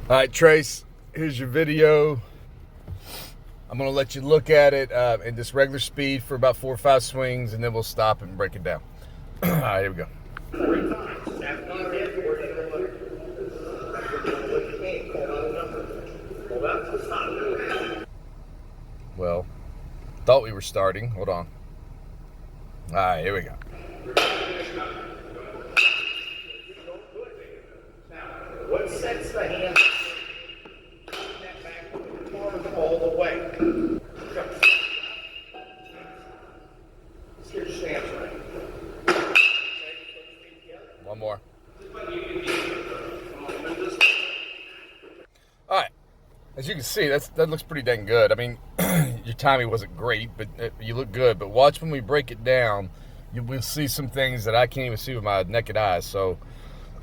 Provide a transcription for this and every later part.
All right, Trace, here's your video. I'm going to let you look at it in just regular speed for about 4 or 5 swings, and then we'll stop and break it down. All right, here we go. Well, thought we were starting. Hold on. All right, here we go. What sets the hand? That back forward all the way. Here's your stance, right? One more. All right. As you can see, that looks pretty dang good. I mean, your timing wasn't great, but you look good. But watch when we break it down, you will see some things that I can't even see with my naked eyes. So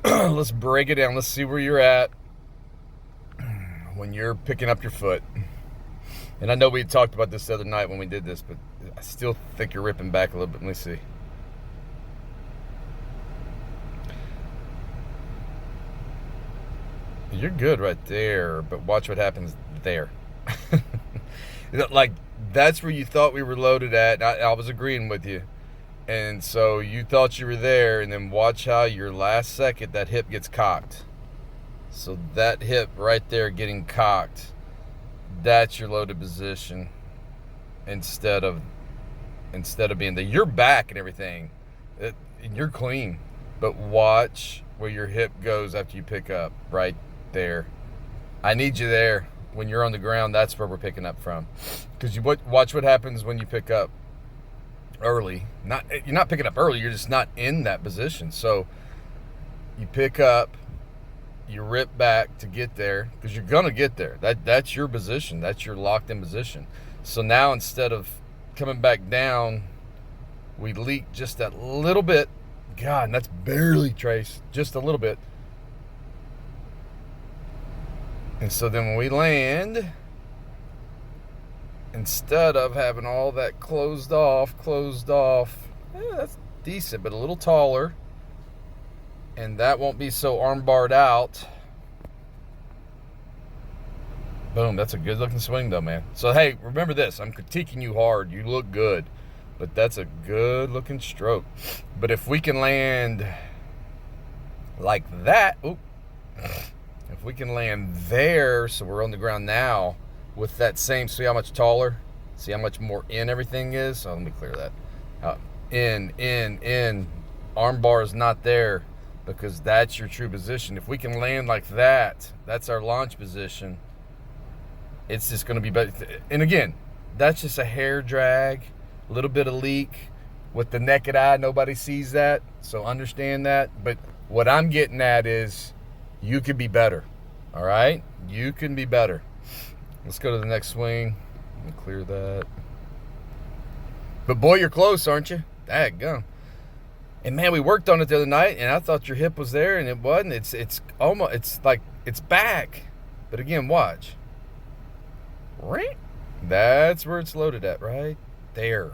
let's break it down. Let's see where you're at when you're picking up your foot. And I know we had talked about this the other night when we did this, but I still think you're ripping back a little bit. Let me see. You're good right there, but watch what happens there. Like, that's where you thought we were loaded at. I was agreeing with you. And so you thought you were there, and then watch how your last second that hip gets cocked. So that hip right there getting cocked, that's your loaded position instead of being there. You're back and everything, and you're clean. But watch where your hip goes after you pick up right there. I need you there. When you're on the ground, that's where we're picking up from. Because watch what happens when you pick up early. You're not picking up early, you're just not in that position. So you pick up, you rip back to get there, because you're gonna get there. That's your position. That's your locked in position. So now instead of coming back down, we leak just that little bit. God, and that's barely, Trace, just a little bit. And so then when we land, instead of having all that closed off, that's decent, but a little taller, and that won't be so arm barred out. Boom, that's a good looking swing though, man. So hey, remember this, I'm critiquing you hard. You look good, but that's a good looking stroke. But if we can land like that, if we can land there, so we're on the ground now with that same, see how much taller, see how much more in everything is. Let me clear that. In, arm bar is not there, because that's your true position. If we can land like that, that's our launch position. It's just going to be better. And again, that's just a hair drag, a little bit of leak. With the naked eye, nobody sees that, so understand that. But what I'm getting at is, you could be better, all right? You can be better. Let's go to the next swing. Let me clear that. But boy, you're close, aren't you? Daggone. And man, we worked on it the other night, and I thought your hip was there, and it wasn't. It's almost, it's like it's back. But again, watch. Right? That's where it's loaded at, right? There.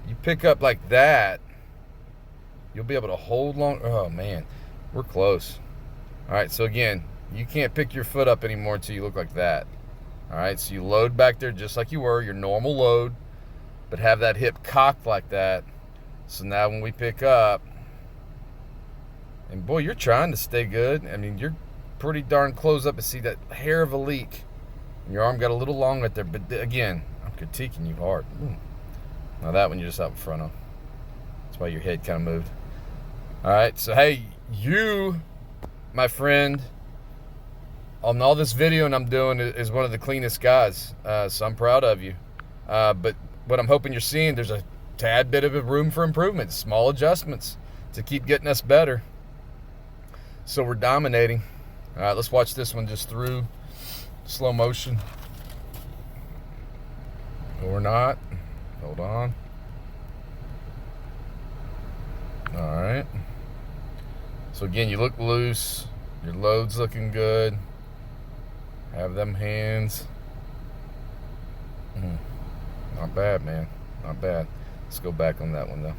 You pick up like that, you'll be able to hold long. Oh man, we're close. All right, so again, you can't pick your foot up anymore until you look like that. All right, so you load back there just like you were, your normal load, but have that hip cocked like that. So now when we pick up, and boy, you're trying to stay good. I mean, you're pretty darn close up to see that hair of a leak. And your arm got a little long right there, but again, I'm critiquing you hard. Now that one you're just out in front of. That's why your head kind of moved. All right, so hey, you, my friend, on all this video and I'm doing is one of the cleanest guys. So I'm proud of you. But what I'm hoping you're seeing, there's a tad bit of a room for improvement, small adjustments to keep getting us better. So we're dominating. All right, let's watch this one just through slow motion. Or not. Hold on. All right. So again, you look loose. Your load's looking good. Have them hands. Not bad, man. Not bad. Let's go back on that one, though.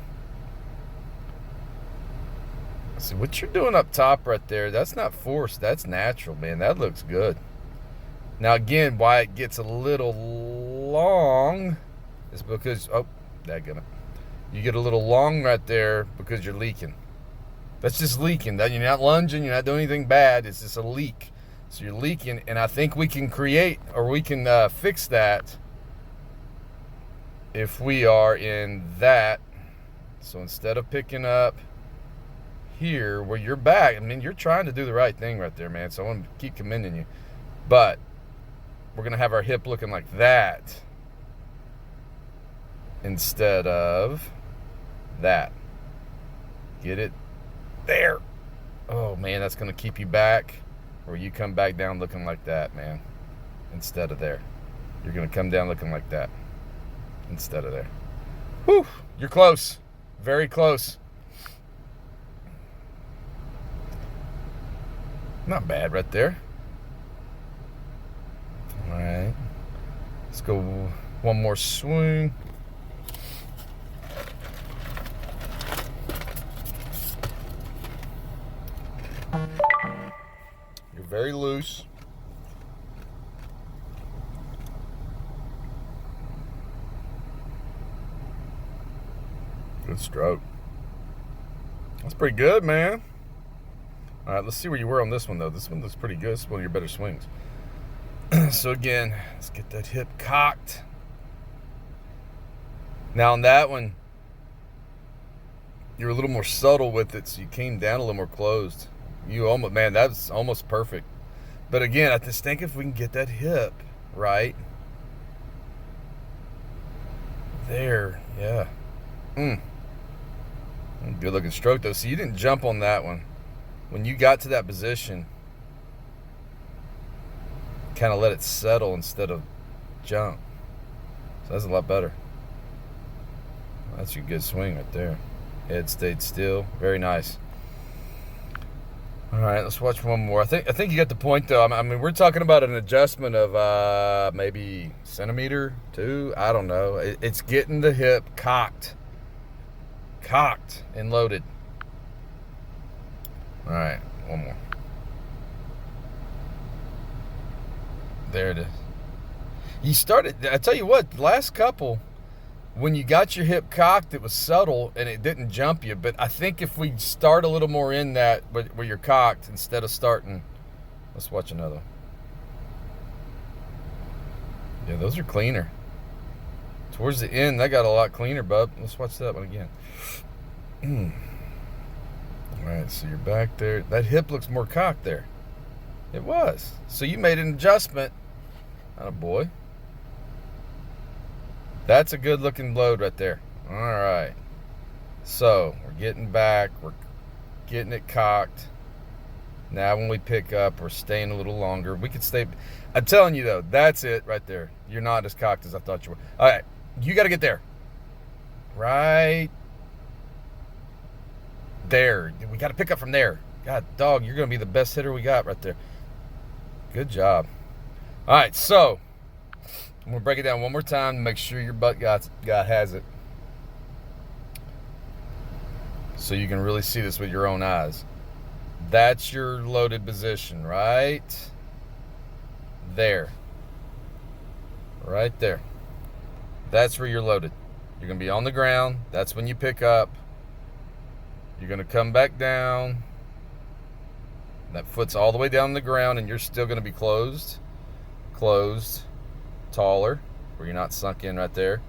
See what you're doing up top right there. That's not forced. That's natural, man. That looks good. Now, again, why it gets a little long is because, oh, dadgummit. You get a little long right there because you're leaking. That's just leaking. You're not lunging. You're not doing anything bad. It's just a leak. So you're leaking, and I think we can create, or we can fix that if we are in that. So instead of picking up here where you're back, I mean, you're trying to do the right thing right there, man. So I want to keep commending you. But we're going to have our hip looking like that instead of that. Get it? There. Oh, man, that's going to keep you back, or you come back down looking like that, man, instead of there. You're going to come down looking like that instead of there. Whew, you're close. Very close. Not bad right there. All right. Let's go one more swing. You're very loose. Good stroke. That's pretty good, man. All right, let's see where you were on this one, though. This one looks pretty good. It's one of your better swings. So, again, let's get that hip cocked. Now, on that one, you're a little more subtle with it, so you came down a little more closed. You almost, man, that's almost perfect. But, again, I just think if we can get that hip right. There, yeah. Good looking stroke, though. So, you didn't jump on that one. When you got to that position, kind of let it settle instead of jump. So that's a lot better. That's a good swing right there. Head stayed still. Very nice. All right, let's watch one more. I think you got the point, though. I mean, we're talking about an adjustment of maybe centimeter, 2. I don't know. It's getting the hip cocked and loaded. All right, one more. There it is. You started, I tell you what, the last couple, when you got your hip cocked, it was subtle and it didn't jump you. But I think if we start a little more in that where you're cocked instead of starting, let's watch another one. Yeah, those are cleaner. Towards the end, that got a lot cleaner, bub. Let's watch that one again. All right, so you're back there. That hip looks more cocked there. It was. So you made an adjustment. Attaboy. That's a good looking load right there. All right. So we're getting back. We're getting it cocked. Now when we pick up, we're staying a little longer. We could stay. I'm telling you, though, that's it right there. You're not as cocked as I thought you were. All right. You got to get there. Right there. We got to pick up from there. God, dog, you're going to be the best hitter we got right there. Good job. All right, so I'm going to break it down one more time to make sure your butt guy has it. So you can really see this with your own eyes. That's your loaded position, right there. Right there. That's where you're loaded. You're going to be on the ground. That's when you pick up. You're going to come back down. That foot's all the way down the ground, and you're still going to be closed, taller, where you're not sunk in right there.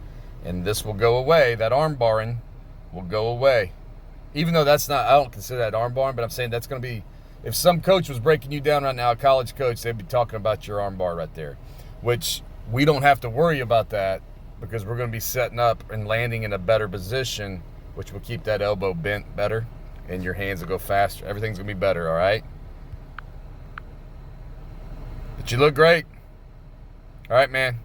And this will go away. That arm barring will go away. Even though that's not, I don't consider that arm barring, but I'm saying that's going to be, if some coach was breaking you down right now, a college coach, they'd be talking about your arm bar right there, which we don't have to worry about that because we're going to be setting up and landing in a better position, which will keep that elbow bent better, and your hands will go faster. Everything's going to be better, all right? But you look great. All right, man.